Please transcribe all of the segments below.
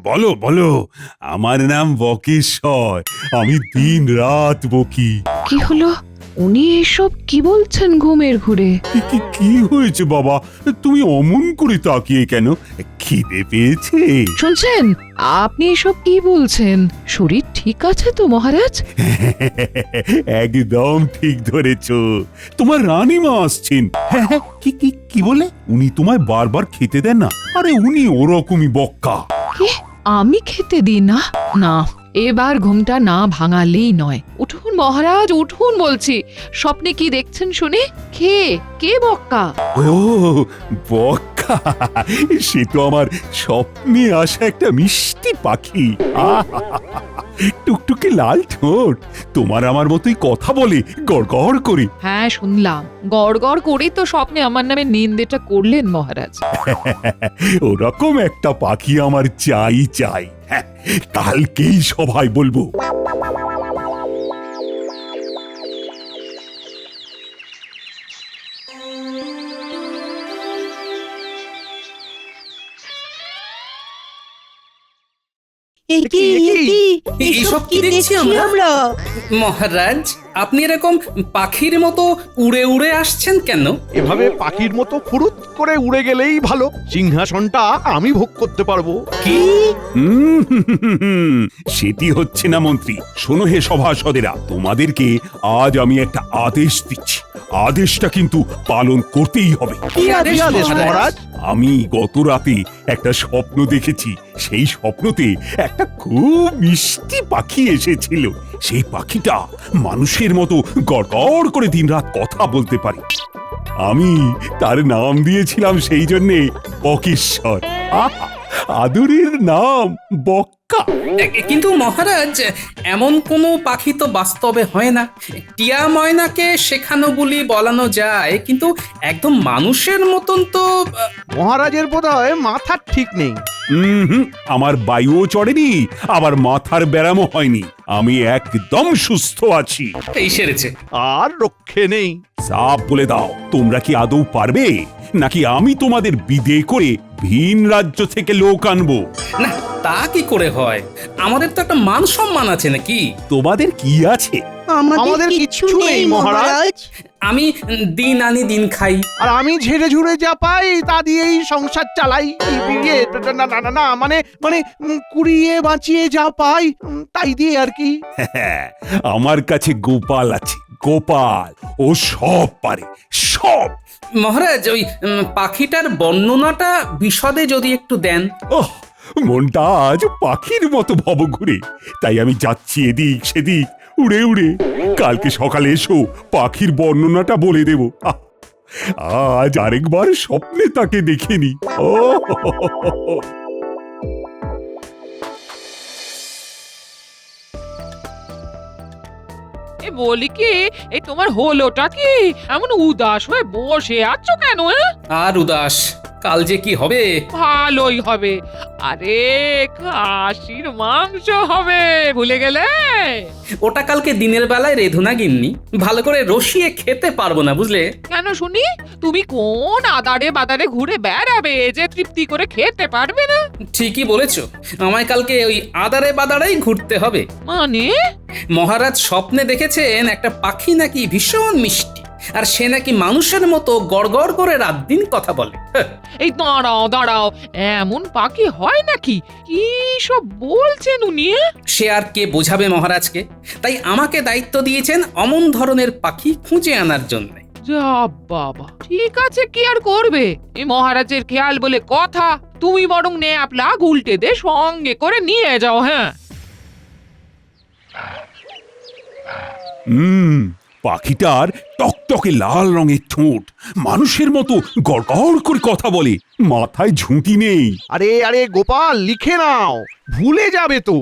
বলো বলো। আমার নাম বকেশ্বর, আমি দিন রাত বকি। কি হলো? উনি এসব কি বলছেন ঘুমের ঘুরে? কি হয়েছে বাবা, তুমি অমন করে তাকিয়ে কেন? খিদে পেয়েছে? শুনছেন, আপনি এসব কি বলছেন? শরীর ঠিক আছে তো মহারাজ? একদম ঠিক ধরেছ, তোমার রানীমা আসছেন। হ্যাঁ, কি বলে? উনি তোমায় বারবার খেতে দেন না? আরে উনি ওরকমই বক্কা। কি? আমি খেতে দিই না? না, এবার ঘুমটা না ভাঙালেই নয়। উঠুন মহারাজ, উঠুন বলছি। স্বপ্নে কি দেখছেন শুনে? কে বক্কা? ও বক্কা, সে তো আমার স্বপ্নে আসা একটা মিষ্টি পাখি। টুকটুকে লাল ঠোঁট, তোমার আমার মতোই কথা বলে গড়গড় করে। হ্যাঁ শুনলাম, গড় গড় করেই তো স্বপ্নে আমার নামে নিন্দেটা করলেন মহারাজ। ওরকম একটা পাখি আমার চাই। হ্যাঁ, কালকেই সবাই বলবো। এইসব কি দেখছি আমরা? মহারাজ, আপনি এরকম পাখির মতো উড়ে উড়ে আসছেন কেন? এভাবে পাখির মতো ফুরুত করে উড়ে গেলেই ভালো, সিংহাসনটা আমি ভোগ করতে পারবো। কি? সেটি হচ্ছে না মন্ত্রী। শোনো হে সভাসদেরা, তোমাদেরকে আজ আমি একটা আদেশ দিচ্ছি। আদেশটা কিন্তু পালন করতেই হবে। কি আদেশ মহারাজ? আমি গত রাতে একটা স্বপ্ন দেখেছি। সেই স্বপ্নতে একটা খুব মিষ্টি পাখি এসেছিল। সেই পাখিটা মানুষের মতো গড়গড় করে দিনরাত কথা বলতে পারে। আমি তার নাম দিয়েছিলাম সেই জন্যে বকেশ্বর। আদরের নাম বক্কা। কিন্তু মহারাজ, এমন কোনো পাখি তো বাস্তবে হয় না। টিয়া ময়নাকে শেখানো বলি বলানো যায়, কিন্তু একদম মানুষের মতন তো। মহারাজের বোধহয় মাথার ঠিক নেই। আমার বায়ুও চড়েনি, আবার মাথার ব্যারামও হয়নি। আমি একদম সুস্থ আছি। এই সেরেছে। আর রক্ষে নেই। সাপ বলে দাও, তোমরা কি আদৌ পারবে, নাকি আমি তোমাদের বিদে করে ভিন রাজ্য থেকে লোক আনবো? না, তা কি করে হয়? আমাদের তো একটা মান সম্মান আছে নাকি? তোমাদের কি আছে? আমাদের কিচ্ছু নেই মহারাজ। আমি দিন আনি দিন খাই। আর আমি ঝেড়ে ঝুড়ে যা পাই তা দিয়েই সংসার চালাই। না মানে কুড়িয়ে বাঁচিয়ে যা পাই তাই দিয়ে আর কি। আমার কাছে গোপাল আছে, গোপাল। ও সব পারে, সব। মহারাজ, ওই পাখিটার বর্ণনাটা বিশদে যদি একটু দেন। ওহ, মনটা আজ পাখির মতো ভব ঘুরে, তাই আমি যাচ্ছি এদিক সেদিক উড়ে উড়ে। কালকে সকালে এসো, পাখির বর্ণনাটা বলে দেব। আজ আরেকবার স্বপ্নে তাকে দেখিনি। ও বলি কি, এই তোমার হলোটা কি? এমন উদাস হয়ে বসে আছো কেন? আর উদাস, কাল যে কি হবে। ভালোই হবে। আরে খাসির মাংস হবে, ভুলে গেলে? ওটা কালকে দিনের বেলায় রেধো না গিন্নি, ভালো করে রসিয়ে খেতে পারবো না, বুঝলে? কেন শুনি? তুমি কোন আদারে বাদারে ঘুরে বেড়াবে যে তৃপ্তি করে খেতে পারবে না? ঠিকই বলেছো, আমায় কালকে ওই আদারে বাদারেই ঘুরতে হবে। মানে? মহারাজ স্বপ্নে দেখেছেন একটা পাখি নাকি ভীষণ মিষ্টি, আর সে নাকি মানুষের মতো গড়গড় করে রাত দিন কথা বলে। এই দাঁড়াও, এমন পাখি হয় নাকি? কি সব বলছেন উনি? সে আর কে বোঝাবে মহারাজকে, তাই আমাকে দায়িত্ব দিয়েছেন অমন ধরনের পাখি খুঁজে আনার জন্য। যা বাবা, ঠিক আছে, কি আর করবে? এই মহারাজের খেয়াল বলে কথা। তুমি বরং নেপলা উল্টে দে, সঙ্গে করে নিয়ে যাও। হ্যাঁ, পাখিটার টকটকে লাল রঙের ঠোঁট, মানুষের মতো গড়গড় করে কথা বলে, মাথায় ঝুঁটি নেই। আরে গোপাল, লিখে নাও, ভুলে যাবে তো।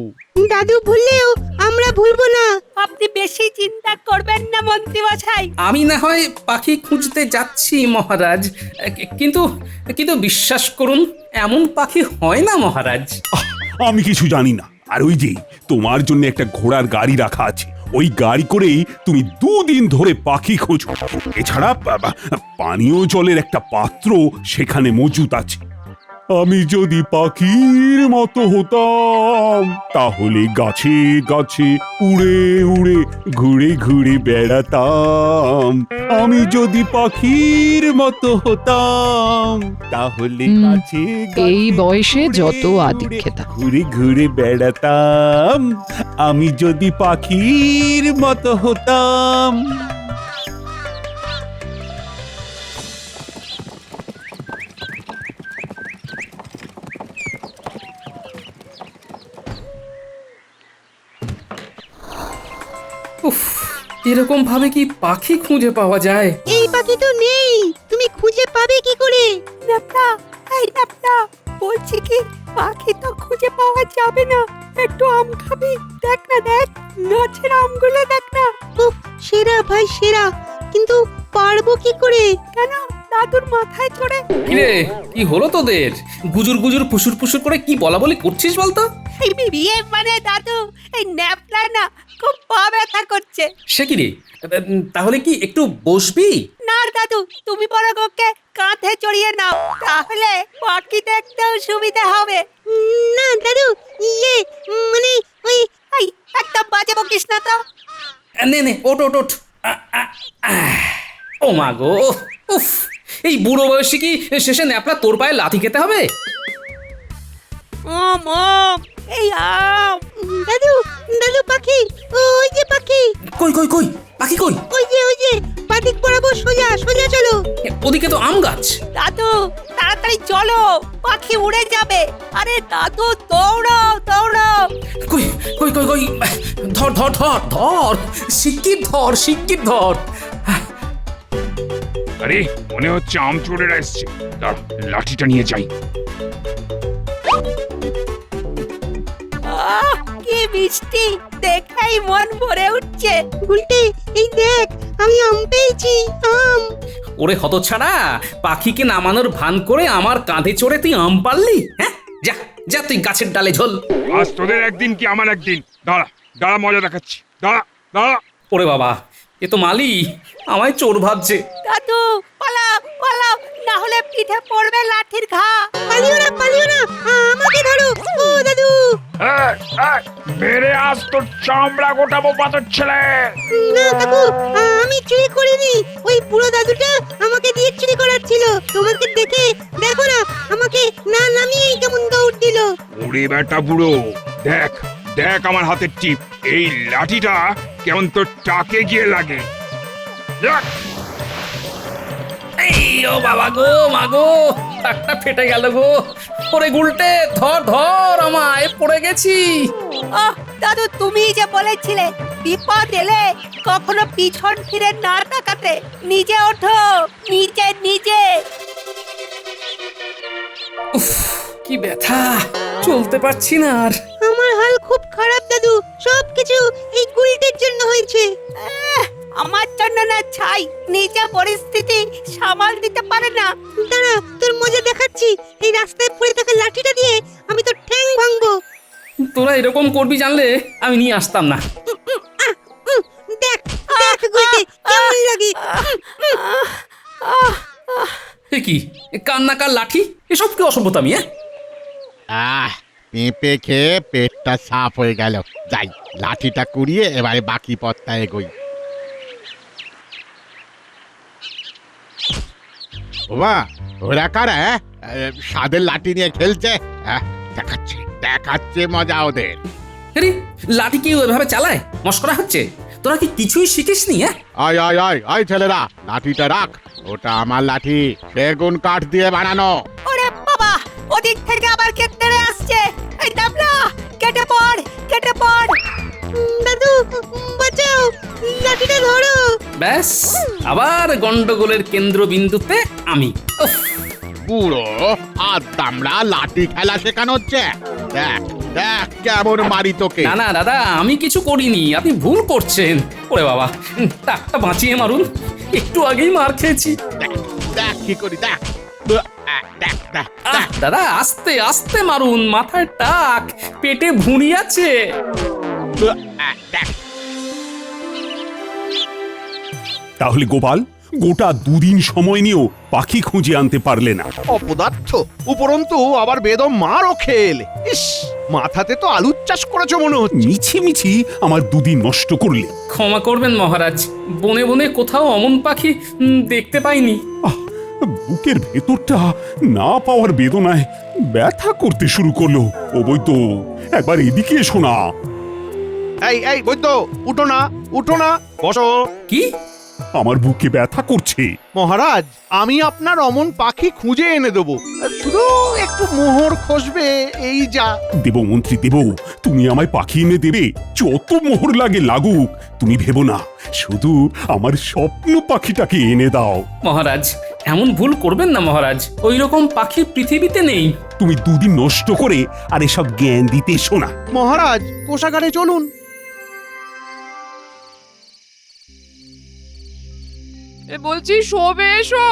দাদু ভুললেও আমরা ভুলবো না। আপনি বেশি চিন্তা করবেন না মন্ত্রী মশাই। আমি না হয় পাখি খুঁজতে যাচ্ছি মহারাজ, কিন্তু কিন্তু বিশ্বাস করুন, এমন পাখি হয় না মহারাজ। আমি কিছু জানি না। আর ওই যে তোমার জন্য একটা ঘোড়ার গাড়ি রাখা আছে, ওই গাড়ি করেই তুমি 2 দিন ধরে পাখি খোঁজো। এছাড়া পানীয় জলের একটা পাত্র সেখানে মজুত আছে। আমি যদি পাখির মতো হতাম তাহলে গাছে গাছে উড়ে উড়ে ঘুরে ঘুরে বেড়াতাম। আমি যদি পাখির মতো হতাম তাহলে গাছে এই গাছে বয়সে উড়ে যত উড়ে আদিক্ষেতা। ঘুরে ঘুরে বেড়াতাম। আমি যদি পাখির মতো হতাম। উফ, এরকম ভাবে কি পাখি খুঁজে পাওয়া যায়? এই পাখি তো নেই, তুমি খুঁজে পাবে কি করে? ন্যাপলা, এই ন্যাপলা, বলছি কি পাখি তো খুঁজে পাওয়া যাবে না। একটু আম খাবি? দেখ না, দেখ গাছের আমগুলো দেখ না। উফ, সেরা ভাই সেরা, কিন্তু পারবো কি করে? কেন দাদুর মাথায় চড়ে? কিরে, কি হলো তোদের? গুজুর গুজুর ফুসুর ফুসুর করে কি বলা বলি করছিস বলতো? এই বিয়ে মানে দাদু, এই ন্যাপলা না খুব পা ব্যথা করছে। সে কি রে, তাহলে কি একটু বসবি? না দাদু, তুমি বরং ওকে কাঁধে চড়িয়ে নাও, তাহলে পাখি দেখতেও সুবিধা হবে। না দাদু, মানে ওই এই একদম বাজে বকিস না তো। নে নে, ওঠ ওঠ ওঠ। ও মা গো, উফ, এই বুড়ো বয়সে কি শেষে ন্যাপলা তোর পায়ে লাথি খেতে হবে? মম, এই আম। দাদু, দাদু পাখি, ওই যে পাখি, কই কই কই, পাখি কই? ওই যে পাদিক বরাবর সোজা সোজা চলো। ওদিকে তো আম গাছ। দাদু তাড়াতাড়ি চলো, পাখি উড়ে যাবে। আরে দাদু দৌড়াও দৌড়াও। কই কই কই কই, ধর ধর ধর ধর, শিগগির ধর শিগগির ধর। আরে মনে হচ্ছে আম চোরেরা এসছে। দাঁড়া, লাঠিটা নিয়ে যাই। আহ, কি মিষ্টি, দেখেই মন ভরে উঠছে। গুলটে, এই দেখ আমি আম পেয়েছি, আম। ওরে হতছাড়া, পাখিকে নামানোর ভান করে আমার কাঁধে চড়ে তুই আম পারলি? হ্যাঁ, যা যা তুই গাছের ডালে ঝোল। আজ তোদের একদিন কি আমার একদিন। দাঁড়া দাঁড়া, মজা দেখাচ্ছি। দাঁড়া দাঁড়া। ওরে বাবা, এ তো মালি আমায় চোর ভাবছে। দাদু পালাও পালাও, না হলে পিঠে পড়বে লাঠির ঘা। পালিও না, আমাকে ধরো। ও দাদু, বেড়ে আজ তোর চামড়া গোটাবো পাথর ছেলে। না কাকু, আমি চুরি করিনি। ওই বুড়ো দাদুটা আমাকে দিয়ে চুরি করাচ্ছিল। তোমাকে দেখে দেখো না, আমাকে না নামিয়েই কেমন দৌড় দিল। ওরে বেটা বুড়ো, দেখ দেখ আমার হাতের টিপ। এই লাঠিটা কেমন তোর টাকে গিয়ে লাগে। দেখ। এই ও বাবা গো, মা গো, টাকটা ফেটে গেল গো। ওরে গুলটে, ধর ধর, আমায় পড়ে গেছি। ওহ দাদু, তুমি যে বলেছিলে বিপদ এলে কখনো পিছন ফিরে না তাকাতে। নিজে ওঠো, নিজে নিজে। উফ, কি ব্যথা, চলতে পারছি না আর। আমার হাল খুব খারাপ দাদু, সবকিছু এই গুলটের জন্য হয়েছে। আমার জন্য না ছাই, নিজে পরিস্থিতি সামাল দিতে পারে না। দাঁড়া, তোর মজা দেখাচ্ছি। এই রাস্তায় পড়ে থাকা লাঠিটা দিয়ে আমি তোর ঠ্যাং ভাঙবো। তোরা এরকম করবি জানলে আমি নিয়ে আসতাম না। দেখ দেখ গুলটে, কেমন লাগে। এ কি, কান্নাকার লাঠি, এসব কি অসভ্যতামি? পেঁপে খেয়ে পেটটা সাফ হয়ে গেল। যাই, লাঠিটা কুড়িয়ে এবারে বাকি পথটা এগোই। ওমা, ওরা কারা? স্বাদের লাঠি নিয়ে খেলছে। দেখাচ্ছে দেখাচ্ছে মজা ওদের। আরে লাঠি কি ওইভাবে চালায়? মস্করা হচ্ছে? তোরা কি কিছুই শিখিসনি? আয় আয় আয় আয় ছেলেরা, লাঠিটা রাখ। ওটা আমার লাঠি, সেগুন কাঠ দিয়ে বানানো। ওরে বাবা, ওদিক থেকে আবার কে তেড়ে আসছে। এই ডাবলা, কেটে পড় কেটে পড়। দাদু বাঁচাও, লাঠিটা ধরো। ব্যাস, আবার গন্ডগোলের কেন্দ্রবিন্দুতে আমি। উফ, বুড়ো আর দামড়া লাঠি খেলা শেখানো হচ্ছে। দেখ দেখ কেমন মারি তোকে। না না দাদা, আমি কিছু করিনি, আপনি ভুল করছেন। ওরে বাবা, টাকটা বাঁচিয়ে মারুন, একটু আগেই মার খেয়েছি। দেখ দেখ কি করি, দেখ দেখ দেখ আহ, দাদা আস্তে আস্তে মারুন, মাথায় টাক, পেটে ভুঁড়ি আছে। দেখ। তাহলে গোপাল, গোটা দুদিন সময় নিয়েও পাখি খুঁজে আনতে পারলে না। অপদার্থ, উপরন্তু আবার বেদম মারও খেলে। ইস, মাথাতে তো আলুর চাষ করেছো মনে হচ্ছে। মিছি মিছি আমার দুদিন নষ্ট করলে। ক্ষমা করবেন মহারাজ, বনে বনে কোথাও অমন পাখি দেখতে পাইনি। আহ, বুকের ভেতরটা না পাওয়ার বেদনায় ব্যথা করতে শুরু করলো। ও বৈদ্য, একবার এদিকে এসো না। এই বৈদ্য, উঠো না, উঠো না, বসো। কি? আমার বুকে ব্যথা করছে। মহারাজ, আমি আপনার অমন পাখি খুঁজে এনে দেবো, শুধু একটু মোহর খসবে, এই যা। দেব মন্ত্রী দেব, তুমি আমায় পাখি এনে দেবে, যত মোহর লাগে লাগুক। তুমি ভেবো না, শুধু আমার স্বপ্ন পাখিটাকে এনে দাও। মহারাজ, এমন ভুল করবেন না মহারাজ, ওই রকম পাখি পৃথিবীতে নেই। তুমি দুদিন নষ্ট করে আর এসব জ্ঞান দিতে এসো না। মহারাজ, কোষাগারে চলুন। বলছি শোবে এসো,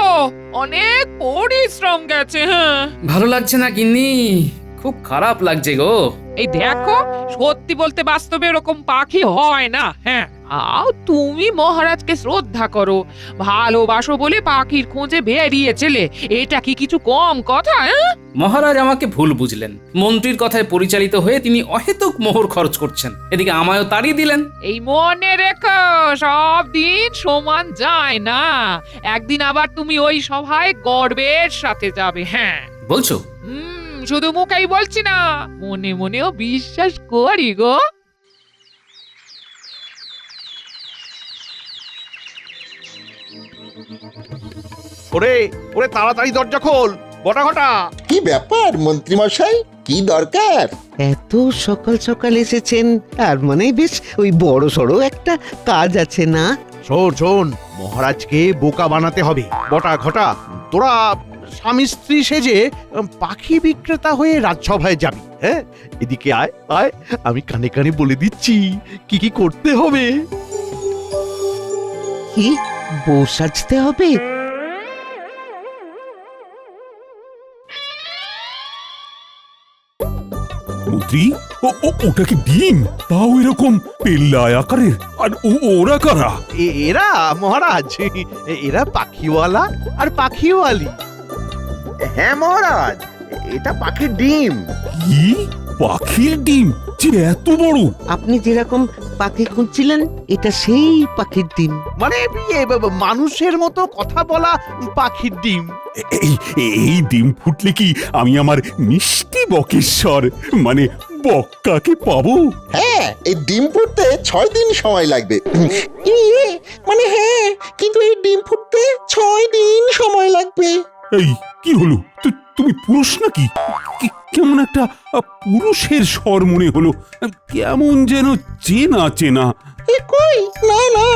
অনেক পরিশ্রম গেছে। হ্যাঁ, ভালো লাগছে না গিন্নি, খুব খারাপ লাগছে গো। এই দেখো, সত্যি বলতে বাস্তবে এরকম পাখি হয় না। হ্যাঁ, তুমি মহারাজকে শ্রদ্ধা করো, ভালোবাসো বলে পাখির খোঁজে বেরিয়েছিলে, এটা কি কিছু কম কথা? মহারাজ আমাকে ভুল বুঝলেন, মন্ত্রীর কথায় পরিচালিত হয়ে তিনি অহেতুক মোহর খরচ করছেন, এদিকে আমায়ও তাড়িয়ে দিলেন। এই মনে রেখো, সব দিন সমান যায় না, একদিন আবার তুমি ওই সভায় গর্বের সাথে যাবে। হ্যাঁ বলছো? শুধু মুখেই বলছি না, মনে মনেও বিশ্বাস করি গো। ওরে ওরে, তাড়াতাড়ি দরজা খোল, বটা ঘটা। কি ব্যাপার মন্ত্রী মশাই, কি দরকার? এত সকাল সকাল এসেছেন, তার মানে বেশ ওই বড় সড়ো একটা কাজ আছে না? শোন, মহারাজকে বোকা বানাতে হবে। বটা ঘটা, তোরা স্বামী স্ত্রী সেজে পাখি বিক্রেতা হয়ে রাজসভায় যাবি। হ্যাঁ, এদিকে আয় আয়, আমি কানে কানে বলে দিচ্ছি কি কি করতে হবে। কি বউ সাজতে হবে? মন্ত্রী, ওটা কি ডিম? তাও এরকম পেল্লায় আকারের। আর ওরা কারা? এরা মহারাজ, এরা পাখিওয়ালা আর পাখিওয়ালি। হ্যাঁ মহারাজ, এটা পাখির ডিম। কি পাখির ডিম যে এত বড়? আপনি যেরকম পাখি খুঁজছিলেন, এটা সেই পাখির ডিম। মানে মানুষের মতো কথা বলা পাখির ডিম। এই ডিম ফুটলে কি আমি আমার মিষ্টি বকেশ্বর মানে বক্কাকে পাবো? হ্যাঁ, এই ডিম ফুটতে 6 দিন সময় লাগবে। মানে হ্যাঁ, কিন্তু এই ডিম ফুটতে 6 দিন সময় লাগবে। এই কি হলো? তুমি পুরুষ নাকি? কেমন একটা পুরুষের স্বর মনে হলো, কেমন যেন চেনা চেনা। কই, না না,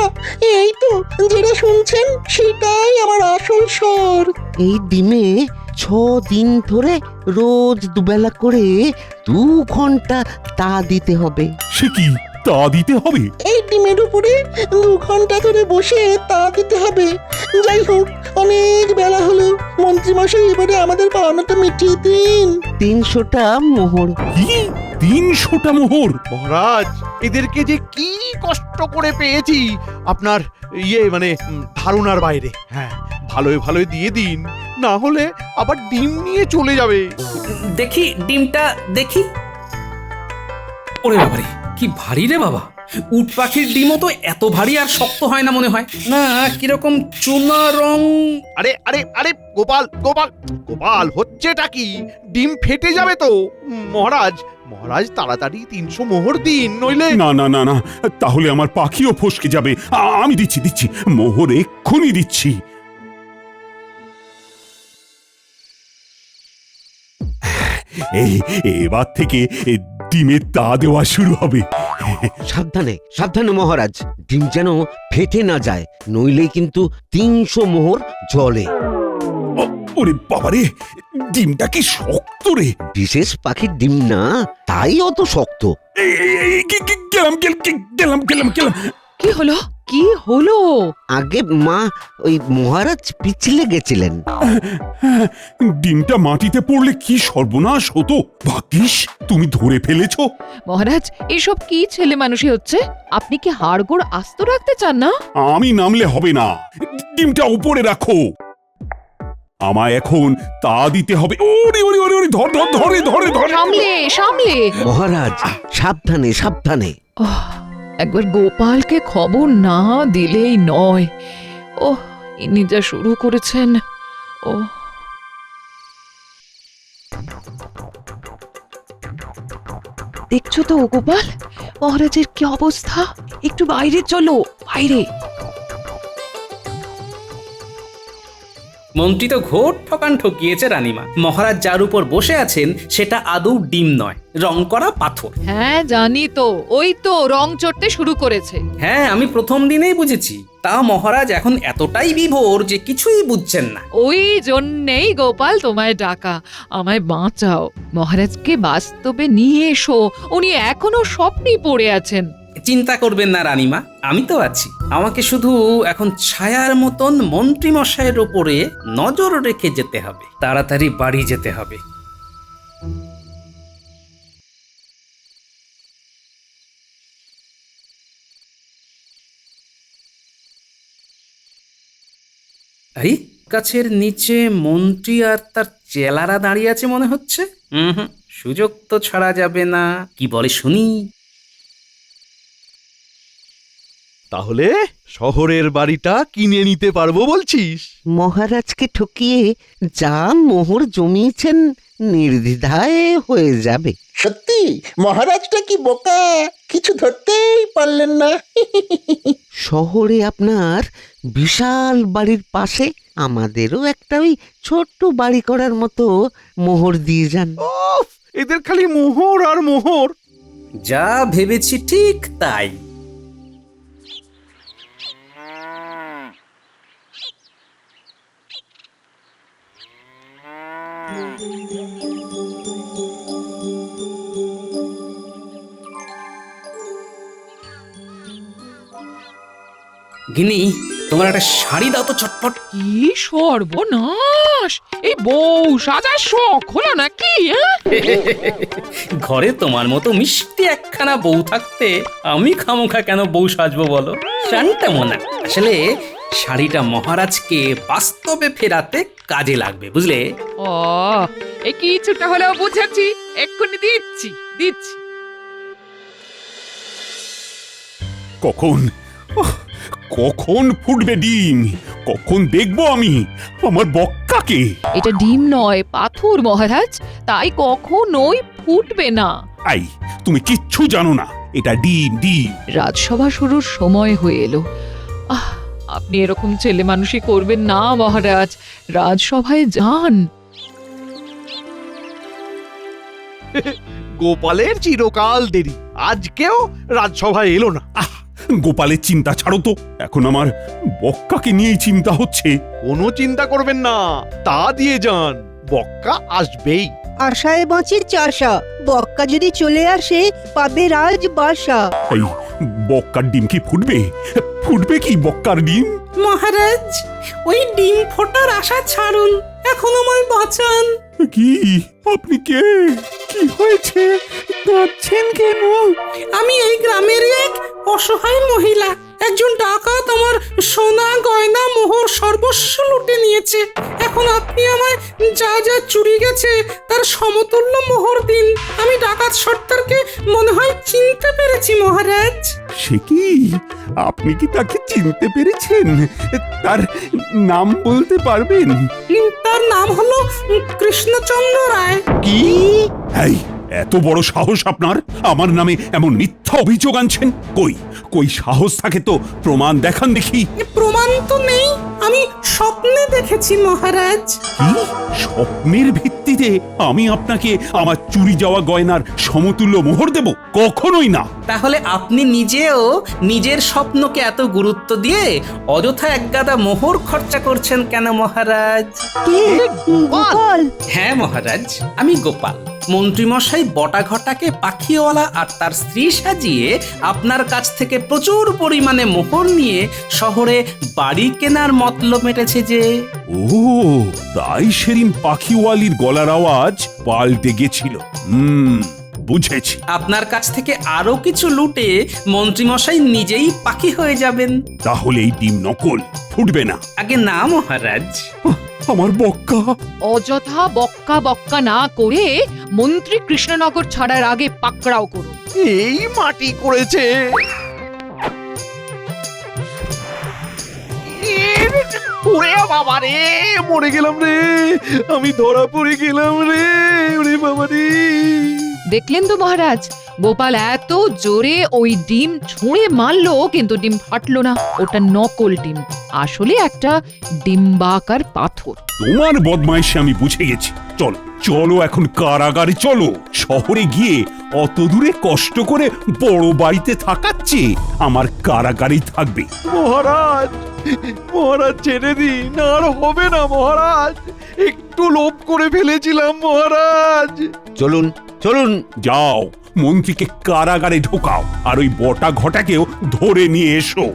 এই তো যেটা শুনছেন সেটাই আমার আসল স্বর। এই ডিমে 6 দিন ধরে রোজ দুবেলা করে 2 ঘন্টা তা দিতে হবে। সে কি তা দিতে হবে? এই ডিমের উপরে 2 ঘন্টা ধরে বসে তা দিতে হবে। যাই হোক, অনেক বেলা হলো, মন্ত্রী মশাই এবারে আমাদের পাওনাটা মিটিয়ে দিন। 300টা মোহর। কি 300টা মোহর? মহারাজ, এদেরকে যে কি কষ্ট করে পেয়েছি আপনার মানে ধারণার বাইরে। হ্যাঁ, ভালোই দিয়ে দিন, না হলে আবার ডিম নিয়ে চলে যাবে। দেখি ডিমটা দেখি। ওরে বাবারে, কি ভারী রে বাবা! উট পাখির ডিমও তো এত ভারী আর শক্ত হয় না মনে হয় না, কিরকম চুনা রং। আরে আরে আরে, গোপাল গোপাল গোপাল, হচ্ছেটা কি? ডিম ফেটে যাবে তো। মহারাজ তাড়াতাড়ি 300 মোহর দিন, নইলে। না না না না, তাহলে আমার পাখিও ফসকে যাবে। আমি দিচ্ছি মোহর এক্ষুনি দিচ্ছি। এবার থেকে ডিমের তা দেওয়া শুরু হবে। সাবধানে সাবধানে মহারাজ, ডিম যেন ফেটে না যায়, নইলে কিন্তু 300 মোহর জলে। ওরে বাবারে, ডিমটা কি শক্ত রে! বিশেষ পাখির ডিম না, তাই অত শক্ত। গেলাম। কি হলো? কি হলো? আগে মা, ওই মহারাজ পিছলে গেছিলেন। ডিমটা মাটিতে পড়লে কি সর্বনাশ হতো। ভাগ্যিস তুমি ধরে ফেলেছো। মহারাজ, এসব কি ছেলে মানুষই হচ্ছে? আপনি কি হাড়গোড় আস্ত রাখতে চান না? আমি নামলে হবে না, ডিমটা উপরে রাখো। আমায় এখন তা দিতে হবে। ওরে ওরে ওরে ওরে, ধর ধর ধরে ধরে ধরে। সামলে সামলে। মহারাজ সাবধানে সাবধানে। একবার গোপালকে খবর না দিলেই নয়। ও ইনি যা শুরু করেছেন। ও দেখছো তো গোপাল, মহারাজের কি অবস্থা? একটু বাইরে চলো, বাইরে। মন্ত্রী তো ঘোর ঠকান ঠকিয়েছে রানীমা। মহারাজ যার উপর বসে আছেন সেটা আদৌ ডিম নয়, রং করা পাথর। হ্যাঁ জানি তো, ওই তো রং চড়তে শুরু করেছে। হ্যাঁ, আমি প্রথম দিনেই বুঝেছি। তা মহারাজ এখন এতটাই বিভোর যে কিছুই বুঝছেন না। ওই জন্যেই গোপাল তোমায় ডাকা, আমায় বাঁচাও। মহারাজকে বাস্তবে নিয়ে এসো, উনি এখনো স্বপ্নেই পড়ে আছেন। চিন্তা করবেন না রানীমা, আমি তো আছি। আমাকে শুধু এখন ছায়ার মতন মন্ত্রী মশাইয়ের ওপরে নজর রেখে যেতে হবে। তাড়াতাড়ি বাড়ি যেতে হবে। এই গাছের নিচে মন্ত্রী আর তার চেলারা দাঁড়িয়ে আছে মনে হচ্ছে। হুম, সুযোগ তো ছাড়া যাবে না। কি বলে শুনি। তাহলে শহরের বাড়িটা কিনে নিতে পারবো বলছিস? মহারাজকে ঠকিয়ে যা মোহর জমিয়েছেন নির্দ্বিধায় হয়ে যাবে। সত্যি মহারাজটা কি বোকা, কিছু ধরতেই পারলেন না। শহরে আপনার বিশাল বাড়ির পাশে আমাদেরও একটা ওই ছোট্ট বাড়ি করার মতো মোহর দিয়ে যান। ওফ, এদের খালি মোহর আর মোহর। যা ভেবেছি ঠিক তাই। গিনি, তোমার একটা শাড়ি দাও তো চটপট। কি সর্বনাশ! এই বউ সাজার শখ হলো নাকি? ঘরে তোমার মতো মিষ্টি একখানা বউ থাকতে আমি খামোখা কেন বউ সাজবো বলো? শাড়িটা মনে আসলে শাড়িটা মহারাজকে বাস্তবে ফেরাতে কাজে লাগবে, বুঝলে? ও, এই কিছুটা হলেও বুঝেছি, এক্ষুনি দিচ্ছি দিচ্ছি। কখন কখন ফুটবে ডিম? কখন দেখবো আমি আমার বক্কাকে? এটা ডিম নয়, পাথর মহারাজ, তাই কখনোই ফুটবে না। আই, তুমি কিচ্ছু জানো না, এটা ডিম ডিম। রাজসভা শুরুর সময় হয়ে এলো। আপনি এরকম ছেলে মানুষই করবেন না মহারাজ, রাজসভায় যান। গোপালের চিরকাল দেরি, আজকেও রাজসভায় এলো না। গোপালের চিন্তা ছাড়ো তো, এখন আমার বক্কাকে নিয়েই চিন্তা হচ্ছে। কোনো চিন্তা করবেন না, তা দিয়ে যান, বক্কা আসবেই। আশায় বাঁচির চাষা, বক্কা যদি চলে আসে পাবে রাজ বাসা। এই বক্কার ডিম কি ফুটবে? ফুটবে কি বক্কার ডিম? মহারাজ, ওই ডিম ফোটার আশা ছাড়ুন, এখন আমায় বাঁচান। কি? আপনি কে? কি হয়েছে? কাঁদছেন কেন? আমি এই গ্রামের এক অসহায় মহিলা। একজন ডাকাত আমার সোনা গয়না মোহর সর্বস্ব লুটে নিয়েছে। এখন আপনি আমায় যা যা চুরি গেছে তার সমতুল্য মোহর দিন। আমি ডাকাত সর্দারকে মনে হয় চিনতে পেরেছি মহারাজ। সে কি? আপনি কি তাকে চিনতে পেরেছেন? তার নাম বলতে পারবেন? তার নাম হলো কৃষ্ণচন্দ্র রায়। কি? এই এত বড় সাহস আপনার? আমার নামে এমন মিথ্যা অভিযোগ আনছেন? কই কই সাহস থাকে তো প্রমাণ দেখান দেখি। প্রমাণ তো নেই, আমি স্বপ্নে দেখেছি মহারাজ। কি? স্বপ্নের ভিত্তিতে আমি আপনাকে আমার চুরি যাওয়া গয়নার সমতুল্য মোহর দেব? কখনোই না। তাহলে আপনি নিজেও নিজের স্বপ্নকে এত গুরুত্ব দিয়ে অযথা একগাদা মোহর খরচা করছেন কেন মহারাজ? কে? গোপাল? হ্যাঁ মহারাজ, আমি গোপাল। মন্ত্রীমশাই বটাঘটাকে পাখিওয়ালা আর তার স্ত্রী সাজিয়ে আপনার কাছ থেকে প্রচুর পরিমাণে মোহর নিয়ে শহরে বাড়ি কেনার মতলব মেটেছে যে। ও তাই সেদিন পাখিওয়ালির গলার আওয়াজ পাল্টে গেছিল। বুঝেছি। আপনার কাছ থেকে আরো কিছু লুটে মন্ত্রীমশাই নিজেই পাখি হয়ে যাবেন। তাহলে এই ডিম নকল, ফুটবে না। আগে না মহারাজ। আমার বক্কা। অযথা বক্কা বক্কা না করে মন্ত্রী কৃষ্ণনগর ছাড়ার আগে পাকড়াও করুন। এই মাটি করেছে। ওরে বাবা রে, মরে গেলাম রে, আমি ধরা পড়ে গেলাম রে, ওরে বাবা রে। দেখলেন তো মহারাজ, গোপাল এত জোরে ওই ডিম ছুঁড়ে মারলো কিন্তু ডিম ফাটলো না। ওটা নকল ডিম, আসলে একটা ডিম্বাকার পাথর। তোমার বদমাইশি আমি বুঝে গেছি। চলো চলো এখন কারাগারে চলো। শহরে গিয়ে অত দূরে কষ্ট করে বড় বাড়িতে থাকাচ্ছে, আমার কারাগারেই থাকবে। মহারাজ, মহারাজ ছেড়ে দিন, আর হবে না মহারাজ, একটু লোভ করে ফেলেছিলাম মহারাজ। চলুন চলুন। যাও মন্ত্রীকে কারাগারে ঢোকাও, আর ওই বটা ঘটাকেও ধরে নিয়ে এসো।